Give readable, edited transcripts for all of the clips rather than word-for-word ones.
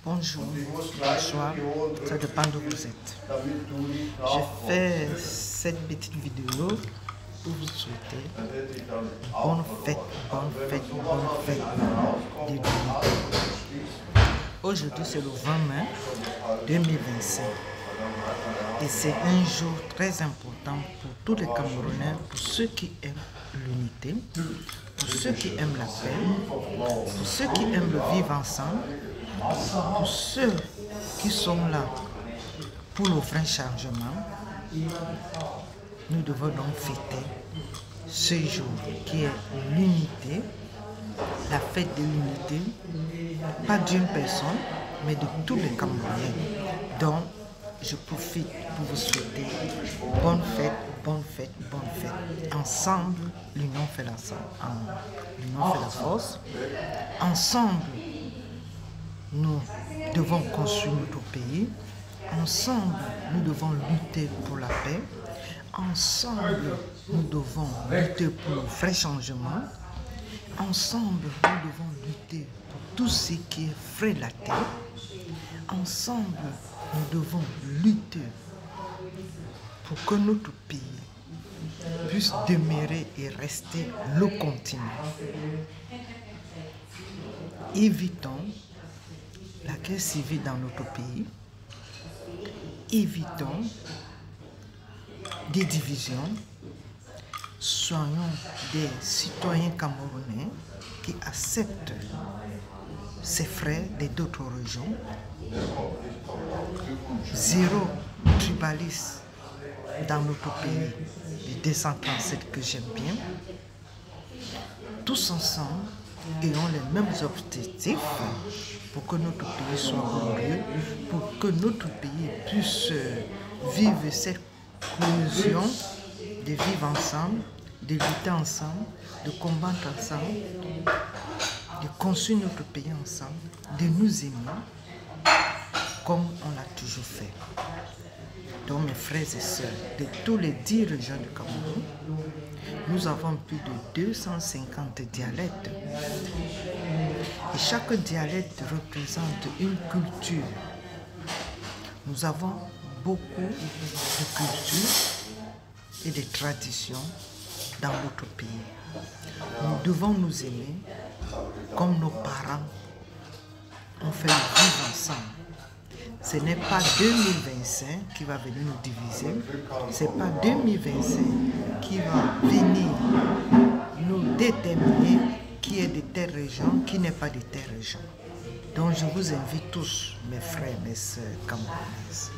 Bonjour, bonsoir, ça dépend d'où vous êtes. Je fais cette petite vidéo pour vous souhaiter bonne fête de l'unité. Aujourd'hui c'est le 20 mai 2025 et c'est un jour très important pour tous les Camerounais, pour ceux qui aiment l'unité, pour ceux qui aiment la paix, pour ceux qui aiment le vivre ensemble, pour ceux qui sont là pour le vrai changement. Nous devons donc fêter ce jour qui est l'unité, la fête de l'unité, pas d'une personne, mais de tous les Camerounais. Donc, je profite pour vous souhaiter bonne fête, bonne fête, bonne fête. Ensemble, l'union fait la force. Ensemble, nous devons construire notre pays. Ensemble, nous devons lutter pour la paix. Ensemble, nous devons lutter pour le vrai changement. Ensemble, nous devons lutter pour tout ce qui effraie la terre. Ensemble, nous devons lutter pour que notre pays puisse demeurer et rester le continent. Évitons la guerre civile dans notre pays. Évitons des divisions. Soyons des citoyens camerounais qui acceptent ces frères d'autres régions. Zéro tribalisme dans notre pays, le 237 que j'aime bien. Tous ensemble ayons les mêmes objectifs pour que notre pays soit glorieux, pour que notre pays puisse vivre cette cohésion, de vivre ensemble, de lutter ensemble, de combattre ensemble, de construire notre pays ensemble, de nous aimer comme on l'a toujours fait. Donc mes frères et sœurs, de tous les 10 régions du Cameroun, nous avons plus de 250 dialectes. Et chaque dialecte représente une culture. Nous avons beaucoup de cultures et de traditions dans notre pays. Nous devons nous aimer comme nos parents ont fait le vivre ensemble. Ce n'est pas 2025 qui va venir nous diviser, ce n'est pas 2025 qui va venir nous déterminer qui est de telle région, qui n'est pas de telle région. Donc je vous invite tous, mes frères, mes sœurs camerounaises,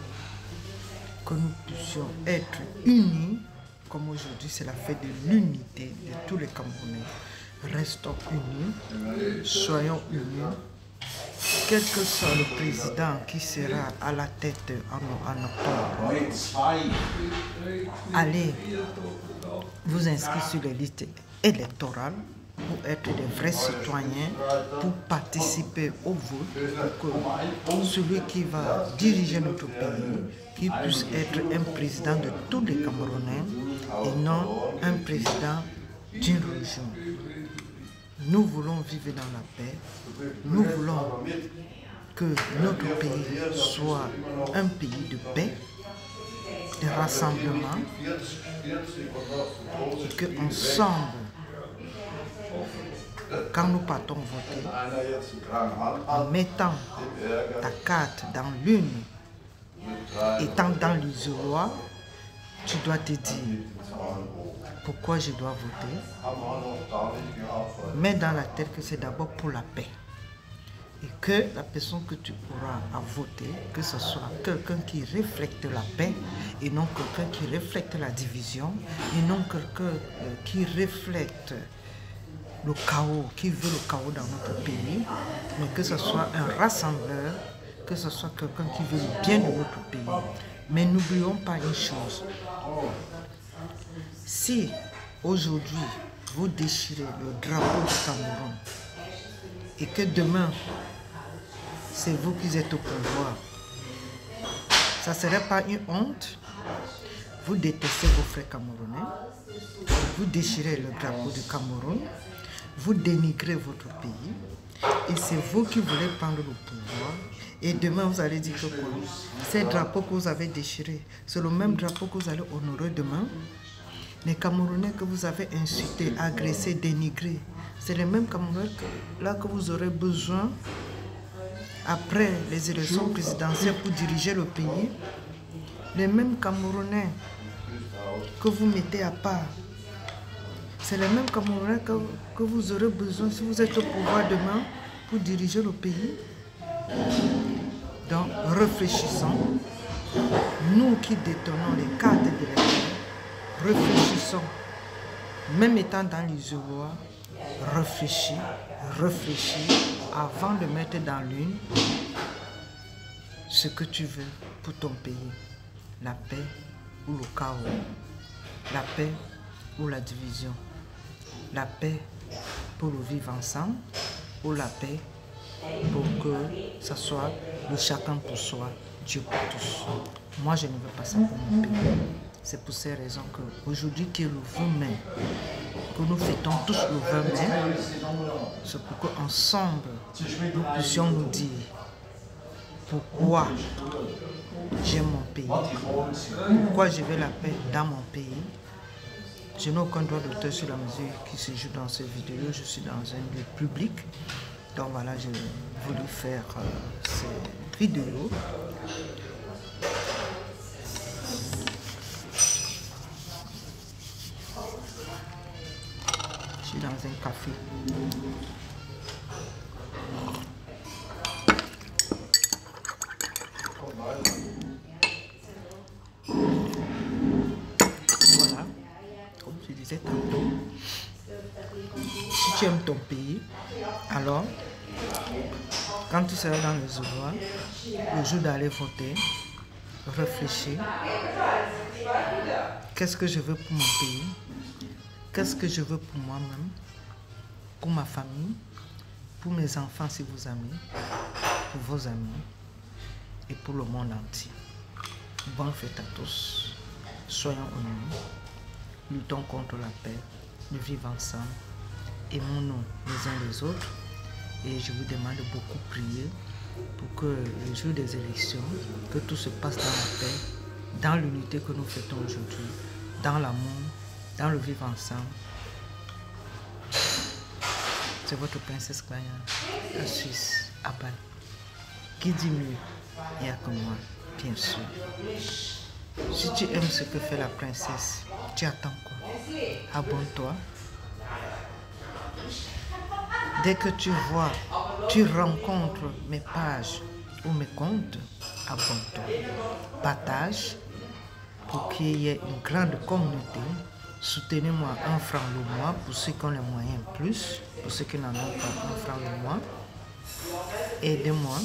que nous puissions être unis, comme aujourd'hui c'est la fête de l'unité de tous les Camerounais. Restons unis, soyons unis. Quel que soit le président qui sera à la tête en octobre, allez vous inscrire sur les listes électorales pour être des vrais citoyens, pour participer au vote, pour que celui qui va diriger notre pays, qui puisse être un président de tous les Camerounais et non un président d'une région. Nous voulons vivre dans la paix, nous voulons que notre pays soit un pays de paix, de rassemblement, et qu'ensemble, quand nous partons voter, en mettant ta carte dans l'une, étant dans l'isoloir, tu dois te dire pourquoi je dois voter. Mets dans la tête que c'est d'abord pour la paix. Et que la personne que tu auras à voter, que ce soit quelqu'un qui reflète la paix et non quelqu'un qui reflète la division et non quelqu'un qui reflète le chaos, qui veut le chaos dans notre pays, mais que ce soit un rassembleur, que ce soit quelqu'un qui veut le bien de notre pays. Mais n'oublions pas une chose. Si aujourd'hui vous déchirez le drapeau du Cameroun et que demain c'est vous qui êtes au pouvoir, ça ne serait pas une honte? Vous détestez vos frères camerounais, vous déchirez le drapeau du Cameroun, vous dénigrez votre pays et c'est vous qui voulez prendre le pouvoir. Et demain, vous allez dire que quoi? Ces drapeaux que vous avez déchirés, c'est le même drapeau que vous allez honorer demain. Les Camerounais que vous avez insultés, agressés, dénigrés, c'est les mêmes Camerounais que vous aurez besoin après les élections présidentielles pour diriger le pays. Les mêmes Camerounais que vous mettez à part, c'est les mêmes Camerounais que vous aurez besoin si vous êtes au pouvoir demain pour diriger le pays. Donc, réfléchissons. Nous qui détenons les cartes de l'électeur, réfléchissons. Même étant dans l'isolement, réfléchis avant de mettre dans l'une ce que tu veux pour ton pays. La paix ou le chaos. La paix ou la division. La paix pour le vivre ensemble ou la paix pour que ça soit le chacun pour soi, Dieu pour tous. Moi, je ne veux pas ça pour mon pays. C'est pour ces raisons qu'aujourd'hui, qui est le 20 mai, que nous fêtons tous le 20 mai, c'est pour qu'ensemble, nous puissions nous dire pourquoi j'aime mon pays, pourquoi je veux la paix dans mon pays. Je n'ai aucun droit d'auteur sur la musique qui se joue dans cette vidéo. Je suis dans un lieu public. Donc voilà, j'ai voulu faire cette vidéo. Je suis dans un café. Voilà, comme je disais tantôt, si tu aimes ton pays, alors quand tu seras dans le zouloir, le jour d'aller voter, réfléchis. Qu'est-ce que je veux pour mon pays? Qu'est-ce que je veux pour moi-même, pour ma famille, pour mes enfants si vous aimez, pour vos amis et pour le monde entier. Bonne fête à tous. Soyons unis. Luttons contre la paix. Nous vivons ensemble. Aimons-nous les uns les autres. Et je vous demande de beaucoup prier pour que le jour des élections, que tout se passe dans la paix, dans l'unité que nous fêtons aujourd'hui, dans l'amour, dans le vivre ensemble. C'est votre princesse Claire, la Suisse, à Bâle. Qui dit mieux? Il n'y a que moi, bien sûr. Si tu aimes ce que fait la princesse, tu attends quoi? Abonne-toi. Dès que tu vois, tu rencontres mes pages ou mes comptes, abonne-toi. Partage pour qu'il y ait une grande communauté. Soutenez-moi 1 franc le mois pour ceux qui ont les moyens plus, pour ceux qui n'en ont pas 1 franc le mois. Aidez-moi.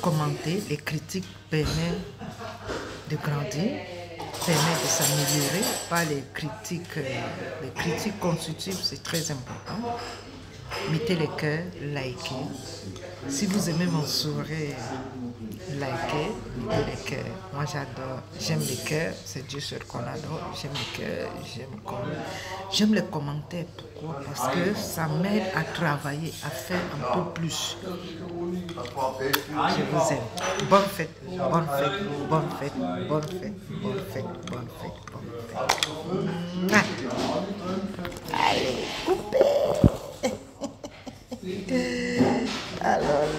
Commentez, les critiques permettent de grandir, permettent de s'améliorer. Pas les critiques constructives, c'est très important. Mettez les cœurs, likez. Si vous aimez mon sourire, likez, mettez les cœurs. Moi j'adore, j'aime les cœurs, c'est Dieu seul qu'on adore. J'aime les cœurs, j'aime les commentaires. Pourquoi? Parce que ça m'aide à travailler, à faire un peu plus. Je vous aime. Bonne fête, bonne fête, bonne fête, bonne fête, bonne fête, bonne fête, bonne fête. Allez, coupez. Alors.